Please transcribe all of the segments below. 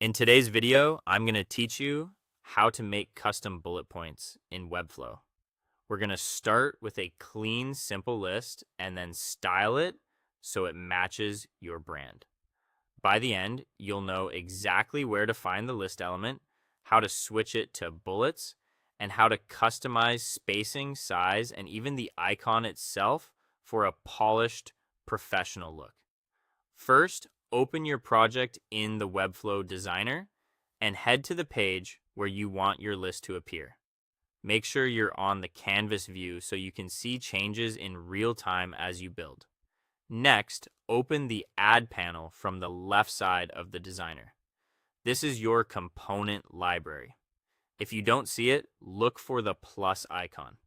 In today's video, I'm going to teach you how to make custom bullet points in Webflow. We're going to start with a clean, simple list and then style it so it matches your brand. By the end, you'll know exactly where to find the list element, how to switch it to bullets, and how to customize spacing, size, and even the icon itself for a polished, professional look. First, open your project in the Webflow designer and head to the page where you want your list to appear. Make sure you're on the canvas view so you can see changes in real time as you build. Next, open the Add panel from the left side of the designer. This is your component library. If you don't see it, look for the plus icon.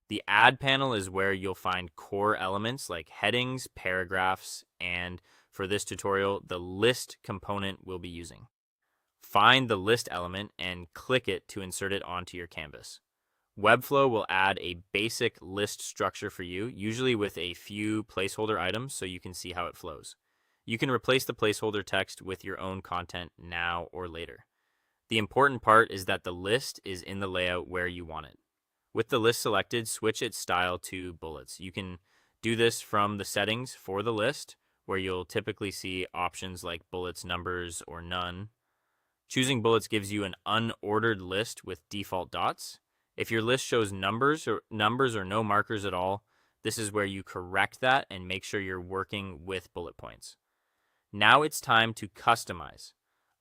The Add panel is where you'll find core elements like headings, paragraphs, and for this tutorial, the list component we'll be using. Find the list element and click it to insert it onto your canvas. Webflow will add a basic list structure for you, usually with a few placeholder items so you can see how it flows. You can replace the placeholder text with your own content now or later. The important part is that the list is in the layout where you want it. With the list selected, switch its style to bullets. You can do this from the settings for the list, where you'll typically see options like bullets, numbers, or none. Choosing bullets gives you an unordered list with default dots. If your list shows numbers or no markers at all, this is where you correct that and make sure you're working with bullet points. Now it's time to customize.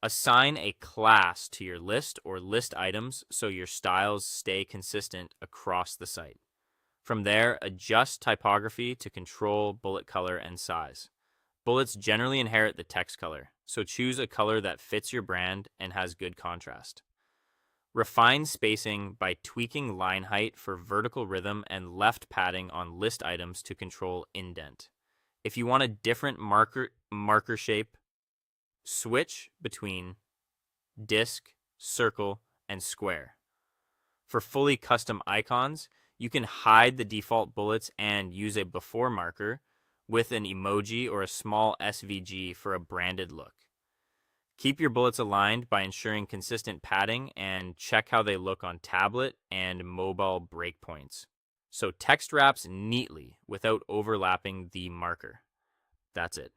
Assign a class to your list or list items so your styles stay consistent across the site. From there, adjust typography to control bullet color and size. Bullets generally inherit the text color, so choose a color that fits your brand and has good contrast. Refine spacing by tweaking line height for vertical rhythm and left padding on list items to control indent. If you want a different marker shape, switch between disc, circle, and square. For fully custom icons, you can hide the default bullets and use a before marker with an emoji or a small SVG for a branded look. Keep your bullets aligned by ensuring consistent padding and check how they look on tablet and mobile breakpoints. So text wraps neatly without overlapping the marker. That's it.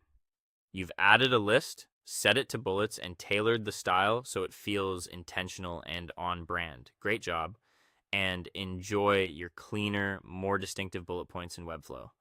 You've added a list, set it to bullets, and tailored the style so it feels intentional and on brand. Great job. And enjoy your cleaner, more distinctive bullet points in Webflow.